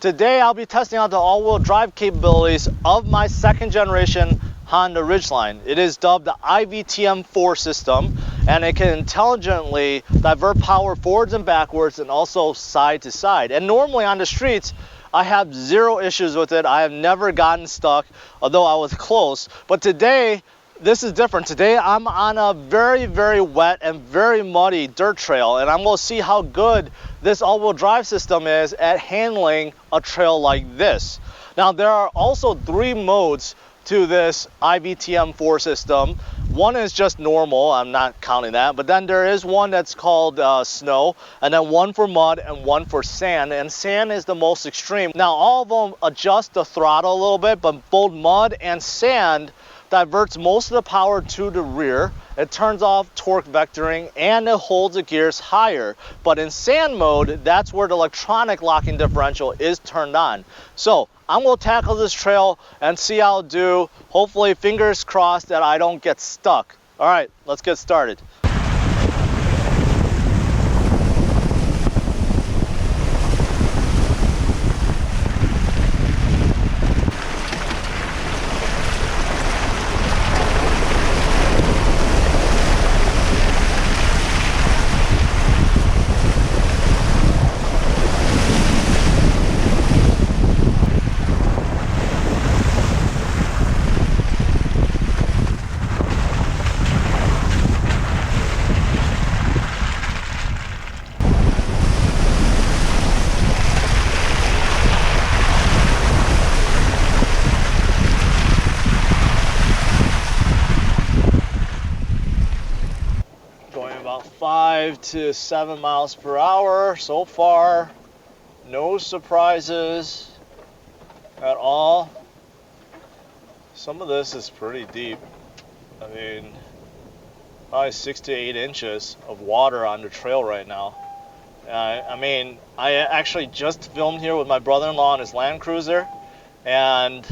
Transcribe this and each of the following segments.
Today I'll be testing out the all-wheel drive capabilities of my second generation Honda Ridgeline. It is dubbed the i-VTM4 system, and it can intelligently divert power forwards and backwards and also side to side. And normally on the streets, I have zero issues with it. I have never gotten stuck, although I was close. But today, this is different. Today I'm on a very, very wet and very muddy dirt trail, and I'm gonna see how good this all-wheel drive system is at handling a trail like this. Now, there are also 3 modes to this i-VTM4 system. One is just normal, I'm not counting that, but then there is one that's called snow, and then one for mud and one for sand, and sand is the most extreme. Now, all of them adjust the throttle a little bit, but both mud and sand diverts most of the power to the rear. It turns off torque vectoring and it holds the gears higher. But in sand mode, that's where the electronic locking differential is turned on. So I'm gonna tackle this trail and see how it do. Hopefully, fingers crossed that I don't get stuck. All right, let's get started. About 5 to 7 miles per hour so far. No surprises at all. Some of this is pretty deep. I mean, probably 6 to 8 inches of water on the trail right now. I mean, I actually just filmed here with my brother-in-law on his Land Cruiser, and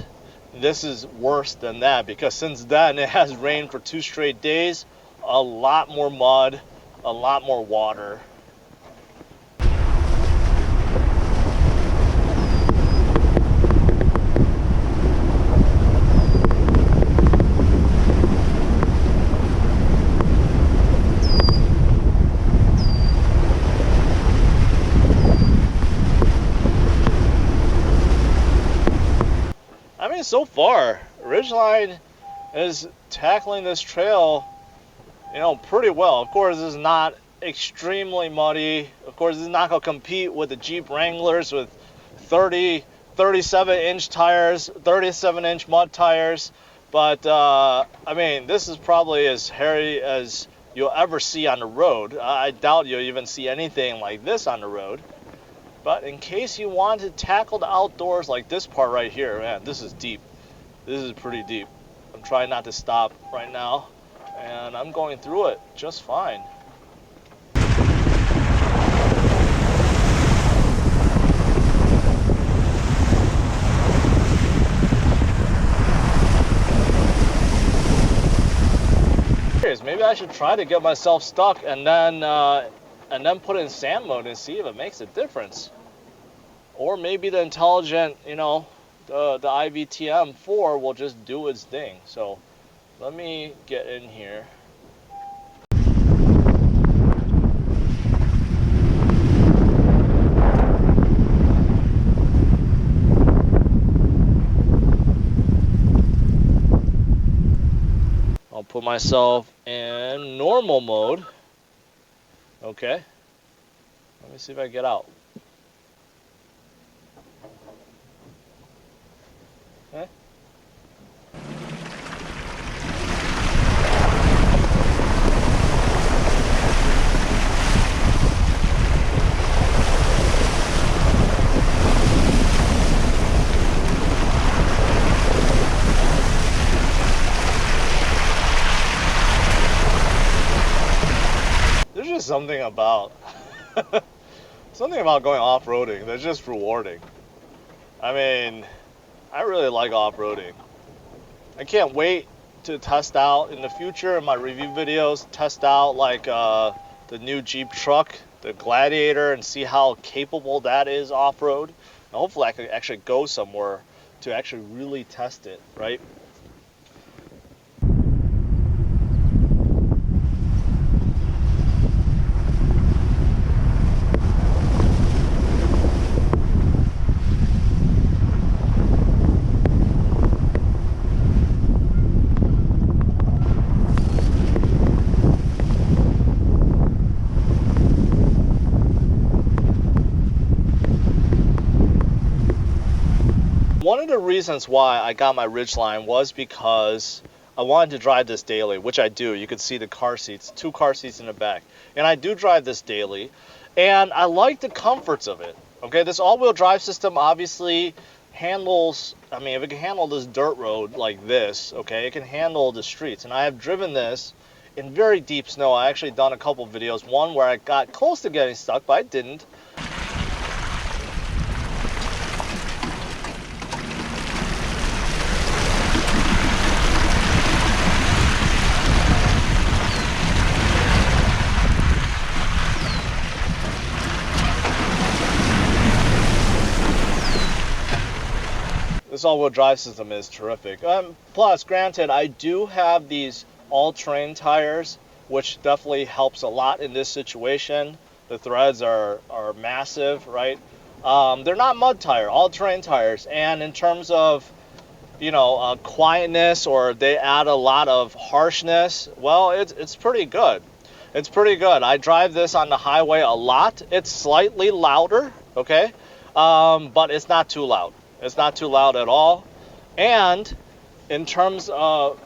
this is worse than that because since then it has rained for 2 straight days. A lot more mud, a lot more water. I mean, so far, Ridgeline is tackling this trail, you know, pretty well. Of course, this is not extremely muddy. Of course, this is not going to compete with the Jeep Wranglers with 37-inch tires, 37-inch mud tires. But, I mean, this is probably as hairy as you'll ever see on the road. I doubt you'll even see anything like this on the road. But in case you want to tackle the outdoors like this part right here, man, this is deep. This is pretty deep. I'm trying not to stop right now, and I'm going through it just fine. Maybe I should try to get myself stuck and then put it in sand mode and see if it makes a difference. Or maybe the intelligent, you know, the i-VTM4 will just do its thing. So let me get in here. I'll put myself in normal mode. Okay. Let me see if I get out. Okay. There's just something about going off-roading that's just rewarding. I mean, I really like off-roading. I can't wait to test out in the future in my review videos, test out like the new Jeep truck, the Gladiator, and see how capable that is off-road. And hopefully I could actually go somewhere to actually really test it, right? One of the reasons why I got my Ridgeline was because I wanted to drive this daily, which I do. You can see the car seats, 2 car seats in the back. And I do drive this daily, and I like the comforts of it. Okay, this all-wheel drive system obviously handles, I mean, if it can handle this dirt road like this, okay, it can handle the streets. And I have driven this in very deep snow. I actually done a couple videos, one where I got close to getting stuck, but I didn't. This all-wheel drive system is terrific. Plus, granted, I do have these all-terrain tires, which definitely helps a lot in this situation. The threads are massive, right? They're not mud tire, all-terrain tires. And in terms of, you know, quietness, or they add a lot of harshness, well, it's pretty good. It's pretty good. I drive this on the highway a lot. It's slightly louder, okay? But it's not too loud. It's not too loud at all. And in terms of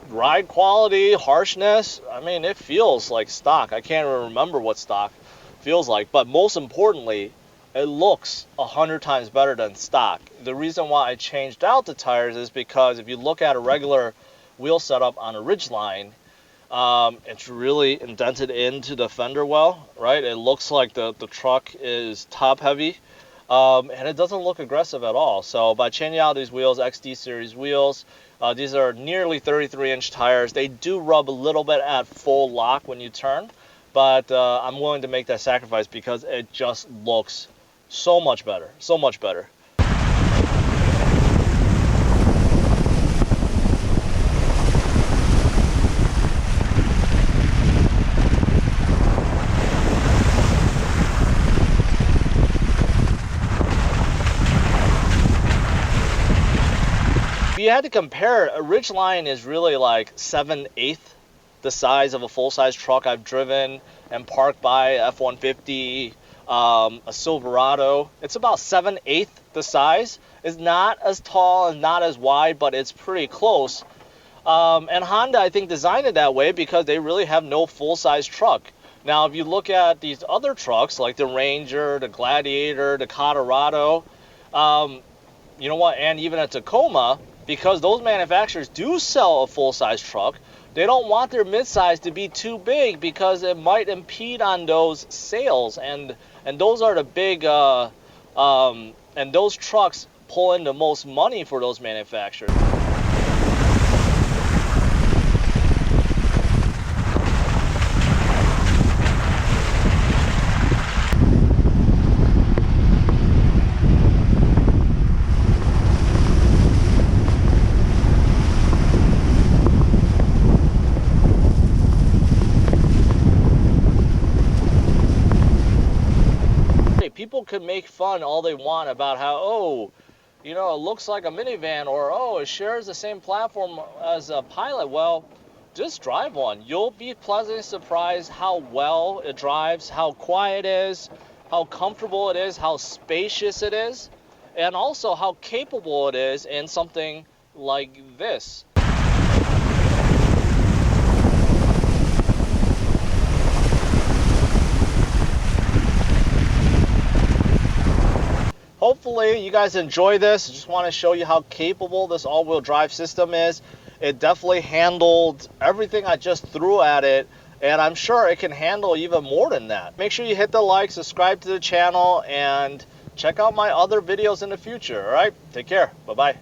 ride quality, harshness, I mean, it feels like stock. I can't even remember what stock feels like, but most importantly, it looks 100 times better than stock. The reason why I changed out the tires is because if you look at a regular wheel setup on a Ridgeline, it's really indented into the fender well, right? It looks like the truck is top heavy, and it doesn't look aggressive at all. So by changing out these wheels, XD series wheels, these are nearly 33-inch tires. They do rub a little bit at full lock when you turn, but I'm willing to make that sacrifice because it just looks so much better, so much better. If you had to compare it, a Ridgeline is really like 7/8 the size of a full-size truck I've driven and parked by, F-150, a Silverado. It's about 7/8 the size. It's not as tall and not as wide, but it's pretty close. And Honda, I think, designed it that way because they really have no full-size truck. Now, if you look at these other trucks, like the Ranger, the Gladiator, the Colorado, you know what, and even a Tacoma, because those manufacturers do sell a full-size truck, they don't want their midsize to be too big because it might impede on those sales, and those are the big, and those trucks pull in the most money for those manufacturers. People can make fun all they want about how, oh, you know, it looks like a minivan, or oh, it shares the same platform as a Pilot. Well, just drive one. You'll be pleasantly surprised how well it drives, how quiet it is, how comfortable it is, how spacious it is, and also how capable it is in something like this. Hopefully you guys enjoy this. I just want to show you how capable this all-wheel drive system is. It definitely handled everything I just threw at it, and I'm sure it can handle even more than that. Make sure you hit the like, subscribe to the channel, and check out my other videos in the future. All right, take care. Bye-bye.